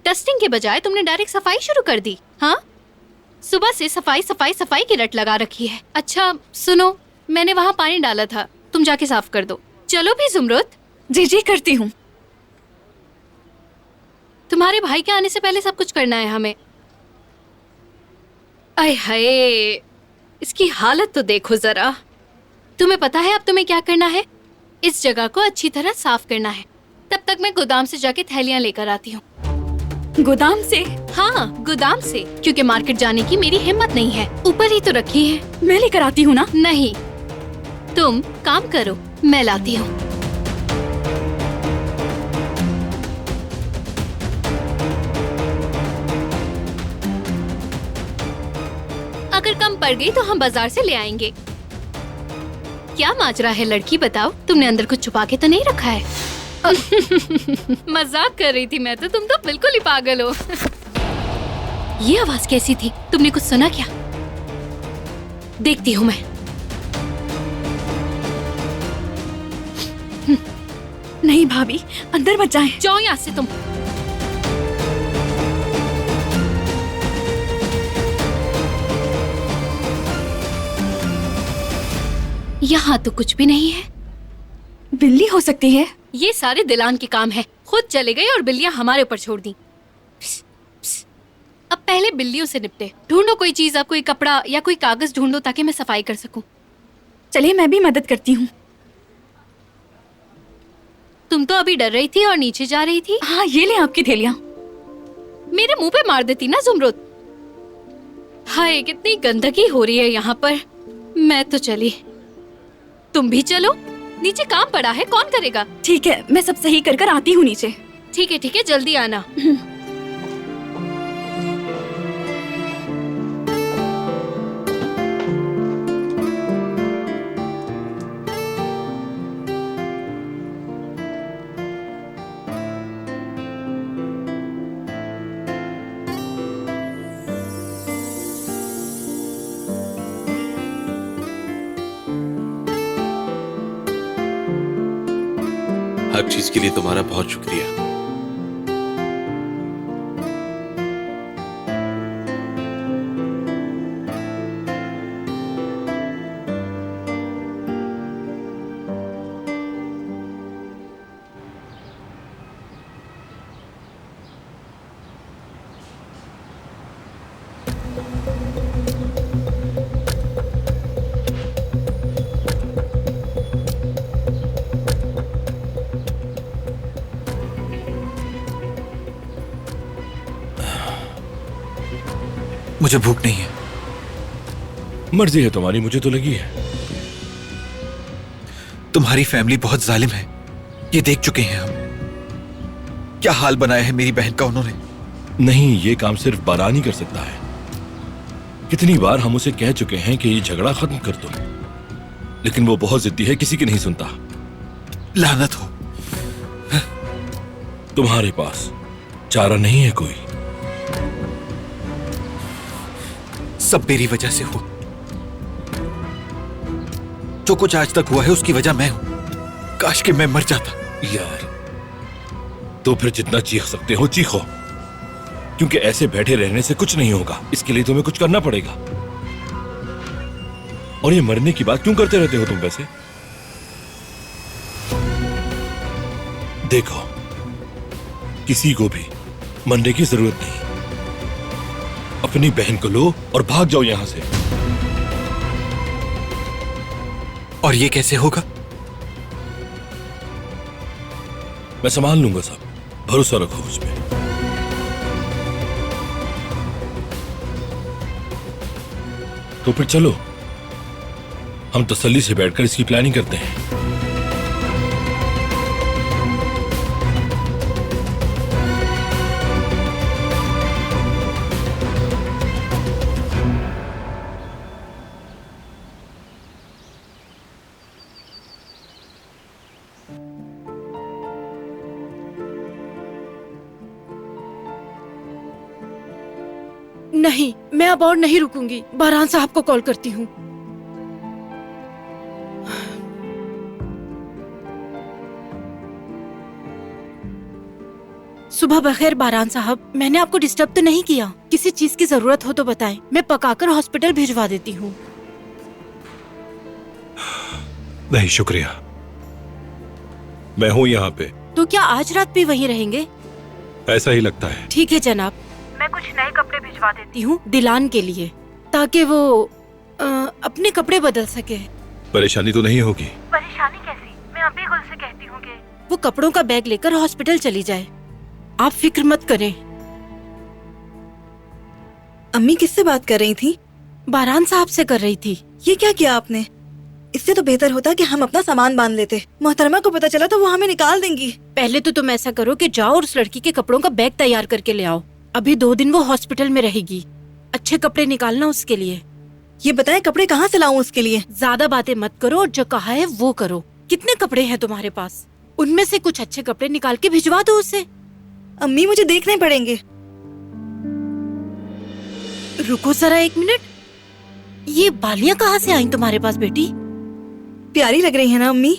Speaker 16: टेस्टिंग के बजाय तुमने डायरेक्ट सफाई शुरू कर दी। हाँ, सुबह से सफाई सफाई सफाई की रट लगा रखी है। अच्छा सुनो, मैंने वहाँ पानी डाला था, तुम जाके साफ कर दो। चलो भी जुमरुत।
Speaker 1: जी जी करती हूँ।
Speaker 16: तुम्हारे भाई के आने से पहले सब कुछ करना है हमें। आय हाय, इसकी हालत तो देखो जरा। तुम्हें पता है अब तुम्हें क्या करना है? इस जगह को अच्छी तरह साफ करना है। तब तक मैं गोदाम से जाके थैलियां लेकर आती हूँ।
Speaker 1: गोदाम से?
Speaker 16: हाँ, गोदाम से, क्योंकि मार्केट जाने की मेरी हिम्मत नहीं है। ऊपर ही तो रखी है।
Speaker 1: मैं लेकर आती हूँ ना।
Speaker 16: नहीं, तुम काम करो, मैं लाती हूँ। अगर कम पड़ गई तो हम बाजार से ले आएंगे। क्या माजरा है लड़की, बताओ? तुमने अंदर कुछ छुपा के तो नहीं रखा है? मजाक कर रही थी मैं तो, तुम तो बिल्कुल ही पागल हो। ये आवाज कैसी थी? तुमने कुछ सुना क्या? देखती हूँ मैं।
Speaker 1: नहीं भाभी, अंदर मत जाएं।
Speaker 16: जाओ यहाँ से तुम। यहाँ तो कुछ भी नहीं है।
Speaker 1: बिल्ली हो सकती है।
Speaker 16: ये सारे दिलान के काम है। खुद चले गए और बिल्लियां हमारे ऊपर छोड़ दी। अब पहले बिल्लियों से निपटे। ढूंढो कोई चीज, अब कोई कपड़ा या कोई कागज ढूंढो ताकि मैं सफाई कर सकूं।
Speaker 1: चलिए मैं भी मदद करती हूँ।
Speaker 16: तुम तो अभी डर रही थी और नीचे जा रही थी।
Speaker 1: हाँ, ये ले आपकी थैलियाँ।
Speaker 16: मेरे मुंह पे मार देती ना जुमरुद। हाय, कितनी गंदगी हो रही है यहाँ पर। मैं तो चली, तुम भी चलो। नीचे काम पड़ा है, कौन करेगा?
Speaker 1: ठीक है, मैं सब सही कर आती हूँ नीचे।
Speaker 16: ठीक है, जल्दी आना।
Speaker 11: हर चीज के लिए तुम्हारा बहुत शुक्रिया।
Speaker 2: मुझे भूख नहीं है।
Speaker 6: मर्जी है तुम्हारी, मुझे तो लगी है।
Speaker 2: तुम्हारी फैमिली बहुत जालिम है, ये देख चुके हैं हम। क्या हाल बनाया है मेरी बहन का उन्होंने।
Speaker 6: नहीं, ये काम सिर्फ बारान ही कर सकता है। कितनी बार हम उसे कह चुके हैं कि ये झगड़ा खत्म कर दो, लेकिन वो बहुत जिद्दी है, किसी की नहीं सुनता।
Speaker 2: लानत हो।
Speaker 6: तुम्हारे पास चारा नहीं है कोई।
Speaker 2: सब मेरी वजह से हुआ। जो कुछ आज तक हुआ है उसकी वजह मैं हूं। काश कि मैं मर जाता।
Speaker 6: यार, तो फिर जितना चीख सकते हो चीखो, क्योंकि ऐसे बैठे रहने से कुछ नहीं होगा। इसके लिए तुम्हें कुछ करना पड़ेगा। और ये मरने की बात क्यों करते रहते हो तुम वैसे? देखो, किसी को भी मरने की जरूरत नहीं। अपनी बहन को लो और भाग जाओ यहां से।
Speaker 2: और ये कैसे होगा?
Speaker 6: मैं संभाल लूंगा सब, भरोसा रखो मुझ पे। तो फिर चलो, हम तसल्ली से बैठकर इसकी प्लानिंग करते हैं।
Speaker 13: नहीं, मैं अब और नहीं रुकूंगी। बारान साहब को कॉल करती हूँ। सुबह बखैर बारान साहब, मैंने आपको डिस्टर्ब तो नहीं किया? किसी चीज की जरूरत हो तो बताएं, मैं पकाकर हॉस्पिटल भिजवा देती हूँ।
Speaker 4: नहीं शुक्रिया, मैं हूँ यहाँ पे।
Speaker 13: तो क्या आज रात भी वहीं रहेंगे?
Speaker 4: ऐसा ही लगता है।
Speaker 13: ठीक है जनाब, मैं कुछ नए कपड़े भिजवा देती हूँ दिलान के लिए, ताकि वो अपने कपड़े बदल सके।
Speaker 4: परेशानी तो नहीं होगी?
Speaker 18: परेशानी कैसी? मैं अभी गुल से कहती हूँ कि
Speaker 13: वो कपड़ों का बैग लेकर हॉस्पिटल चली जाए। आप फिक्र मत करें।
Speaker 12: अम्मी किससे बात कर रही थी?
Speaker 13: बारान साहब से कर रही थी।
Speaker 12: ये क्या किया आपने? इससे तो बेहतर होता कि हम अपना सामान बांध लेते। मोहतरमा को पता चला तो वो हमें निकाल देंगी।
Speaker 13: पहले तो तुम ऐसा करो कि जाओ और उस लड़की के कपड़ों का बैग तैयार करके ले आओ। अभी 2 दिन वो हॉस्पिटल में रहेगी। अच्छे कपड़े निकालना उसके लिए।
Speaker 12: ये बताएं कपड़े कहाँ से लाऊं उसके लिए?
Speaker 13: ज्यादा बातें मत करो और जो कहा है वो करो। कितने कपड़े हैं तुम्हारे पास? उनमें से कुछ अच्छे कपड़े निकाल के भिजवा दो उसे।
Speaker 12: अम्मी मुझे देखने पड़ेंगे।
Speaker 13: रुको जरा 1 मिनट। ये बालियां कहाँ से आई तुम्हारे पास बेटी?
Speaker 12: प्यारी लग रही है ना अम्मी?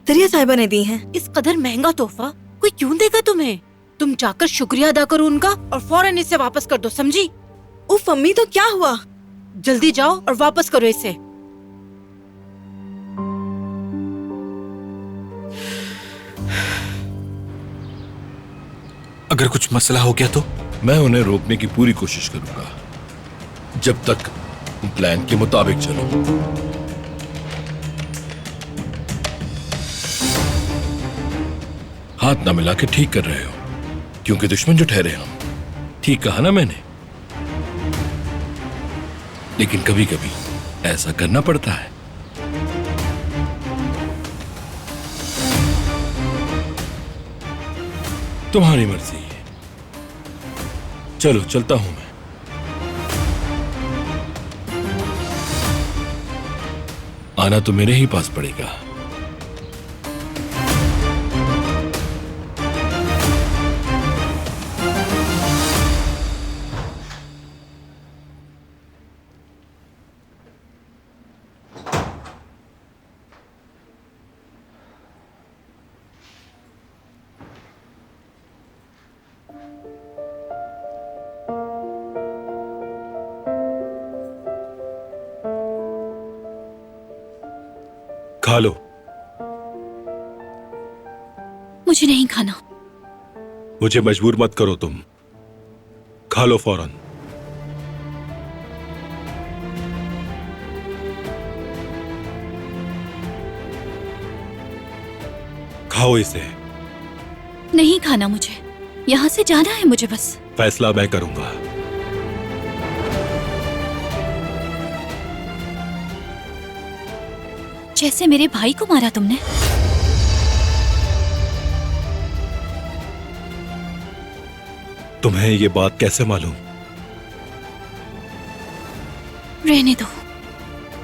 Speaker 12: दरिया साहिबा ने दी हैं।
Speaker 13: इस कदर महंगा तोहफा कोई क्यों देगा तुम्हें? तुम जाकर शुक्रिया अदा करो उनका और फौरन इसे वापस कर दो, समझी?
Speaker 12: उफ अम्मी, तो क्या हुआ?
Speaker 13: जल्दी जाओ और वापस करो इसे।
Speaker 2: अगर कुछ मसला हो गया तो?
Speaker 6: मैं उन्हें रोकने की पूरी कोशिश करूंगा, जब तक प्लान के मुताबिक चलो। हाथ ना मिला के ठीक कर रहे हो, क्योंकि दुश्मन जो ठहरे हम। ठीक कहा ना मैंने? लेकिन कभी कभी ऐसा करना पड़ता है। तुम्हारी मर्जी है। चलो चलता हूं मैं। आना तो मेरे ही पास पड़ेगा। खा लो।
Speaker 1: मुझे नहीं खाना।
Speaker 6: मुझे मजबूर मत करो तुम। खा लो फौरन। खाओ इसे।
Speaker 1: नहीं खाना मुझे। यहाँ से जाना है मुझे बस।
Speaker 6: फैसला मैं करूंगा।
Speaker 1: जैसे मेरे भाई को मारा तुमने।
Speaker 6: तुम्हें ये बात कैसे मालूम?
Speaker 1: रहने दो।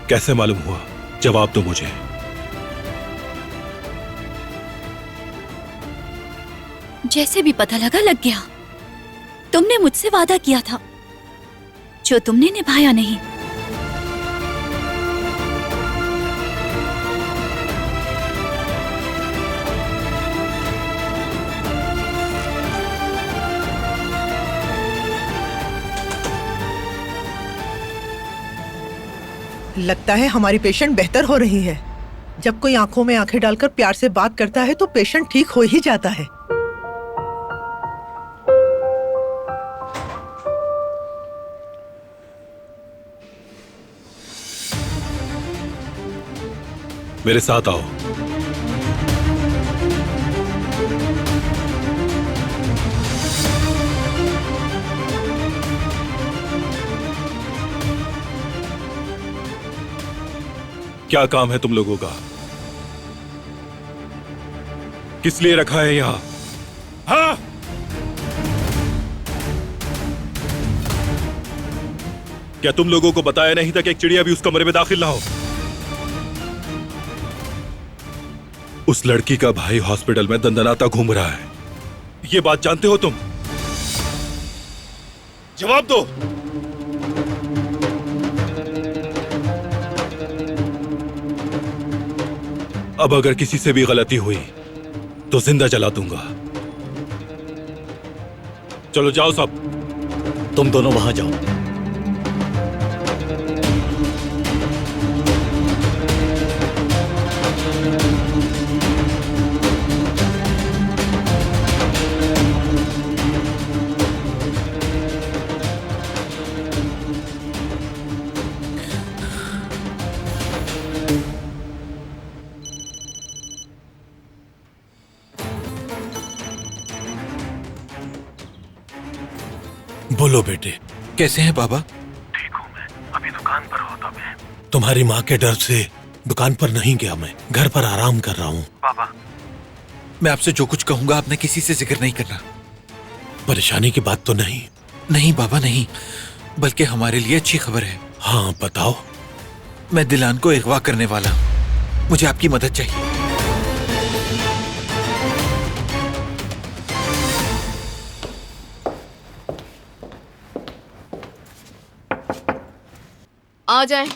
Speaker 6: कैसे मालूम हुआ? जवाब दो मुझे।
Speaker 1: जैसे भी पता लगा, लग गया। तुमने मुझसे वादा किया था जो तुमने निभाया नहीं।
Speaker 3: लगता है हमारी पेशेंट बेहतर हो रही है। जब कोई आंखों में आंखें डालकर प्यार से बात करता है तो पेशेंट ठीक हो ही जाता है।
Speaker 6: मेरे साथ आओ। क्या काम है तुम लोगों का? किस लिए रखा है यहां? हाँ? क्या तुम लोगों को बताया नहीं था कि एक चिड़िया भी उस कमरे में दाखिल ना हो? उस लड़की का भाई हॉस्पिटल में दंदनाता घूम रहा है। ये बात जानते हो तुम? जवाब दो। अब अगर किसी से भी गलती हुई तो जिंदा जला दूंगा। चलो जाओ सब।
Speaker 7: तुम दोनों वहां जाओ।
Speaker 4: बोलो बेटे।
Speaker 2: कैसे हैं बाबा?
Speaker 14: ठीक हूँ मैं। अभी दुकान पर होता मैं।
Speaker 4: तुम्हारी माँ के डर से दुकान पर नहीं गया, मैं घर पर आराम कर रहा हूँ।
Speaker 14: बाबा,
Speaker 2: मैं आपसे जो कुछ कहूंगा आपने किसी से जिक्र नहीं करना।
Speaker 4: परेशानी की बात तो नहीं?
Speaker 2: नहीं बाबा नहीं, बल्कि हमारे लिए अच्छी खबर है।
Speaker 4: हाँ बताओ।
Speaker 2: मैं दिलान को अगवा करने वाला हूँ। मुझे आपकी मदद चाहिए।
Speaker 17: आ जाए।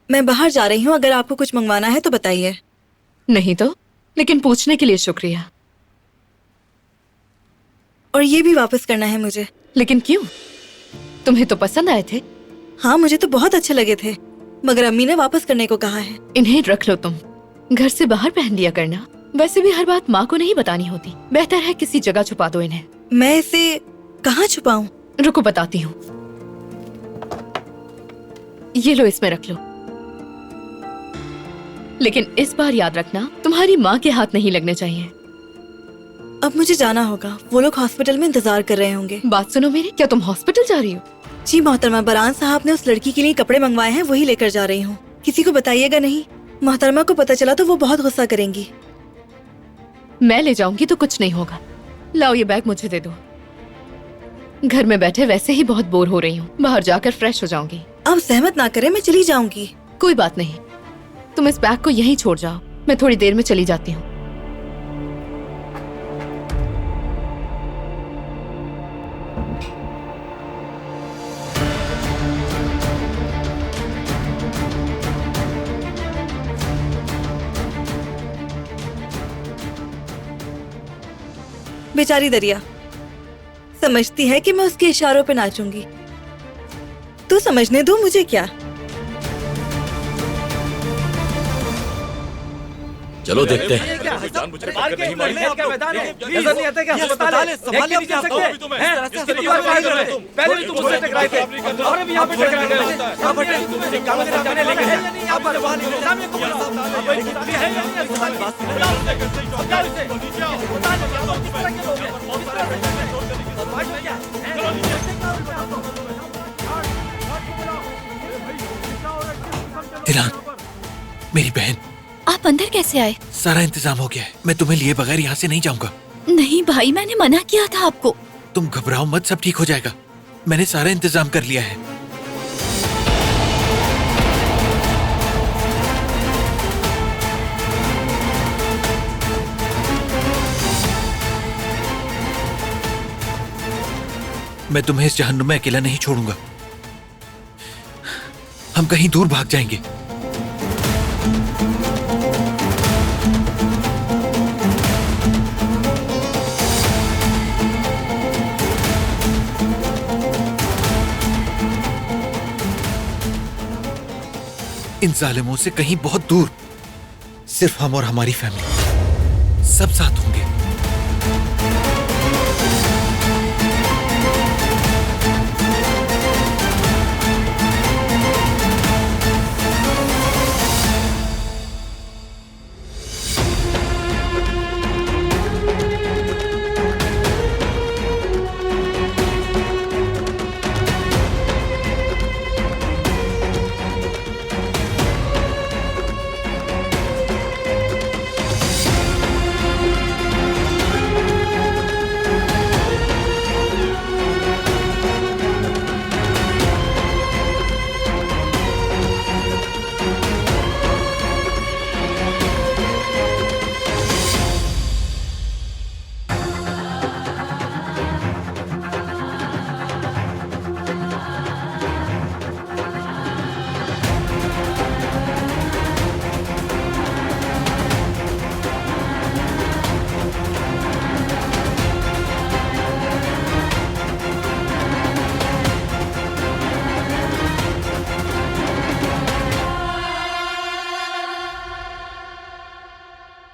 Speaker 12: मैं बाहर जा रही हूँ, अगर आपको कुछ मंगवाना है तो बताइए।
Speaker 17: नहीं तो, लेकिन पूछने के लिए शुक्रिया।
Speaker 12: और ये भी वापस करना है मुझे।
Speaker 17: लेकिन क्यों? तुम्हें तो पसंद आए थे।
Speaker 12: हाँ, मुझे तो बहुत अच्छे लगे थे, मगर अम्मी ने वापस करने को कहा है।
Speaker 17: इन्हें रख लो तुम, घर से बाहर पहन लिया करना। वैसे भी हर बात माँ को नहीं बतानी होती, बेहतर है किसी जगह छुपा दो इन्हें।
Speaker 12: मैं इसे कहाँ छुपाऊं?
Speaker 17: रुको बताती हूँ। ये लो, इसमें रख लो। लेकिन इस बार याद रखना, तुम्हारी माँ के हाथ नहीं लगने चाहिए।
Speaker 12: अब मुझे जाना होगा, वो लोग हॉस्पिटल में इंतजार कर रहे होंगे।
Speaker 17: बात सुनो मेरी, क्या तुम हॉस्पिटल जा रही हो?
Speaker 12: जी मोहतरमा, बरान साहब ने उस लड़की के लिए कपड़े मंगवाए हैं, वही लेकर जा रही हूँ। किसी को बताइएगा नहीं, मोहतरमा को पता चला तो वो बहुत गुस्सा करेंगी।
Speaker 17: मैं ले जाऊंगी तो कुछ नहीं होगा। लाओ ये बैग मुझे दे दो। घर में बैठे वैसे ही बहुत बोर हो रही हूँ, बाहर जाकर फ्रेश हो जाऊंगी।
Speaker 12: आप सहमत ना करें, मैं चली जाऊंगी।
Speaker 17: कोई बात नहीं, तुम इस बैग को यहीं छोड़ जाओ, मैं थोड़ी देर में चली जाती हूँ।
Speaker 12: बेचारी दरिया समझती है कि मैं उसके इशारों पे नाचूंगी, तो समझने दो, मुझे क्या।
Speaker 7: चलो देखते हैं।
Speaker 2: दिलान, मेरी बहन,
Speaker 1: आप अंदर कैसे आए?
Speaker 2: सारा इंतजाम हो गया है, मैं तुम्हें लिए बगैर यहाँ से नहीं जाऊंगा।
Speaker 1: नहीं भाई, मैंने मना किया था आपको।
Speaker 2: तुम घबराओ मत, सब ठीक हो जाएगा। मैंने सारा इंतजाम कर लिया है। मैं तुम्हें इस जहन्नुम में अकेला नहीं छोड़ूंगा। हम कहीं दूर भाग जाएंगे। इन जालिमों से कहीं बहुत दूर, सिर्फ हम और हमारी फैमिली सब साथ होंगे।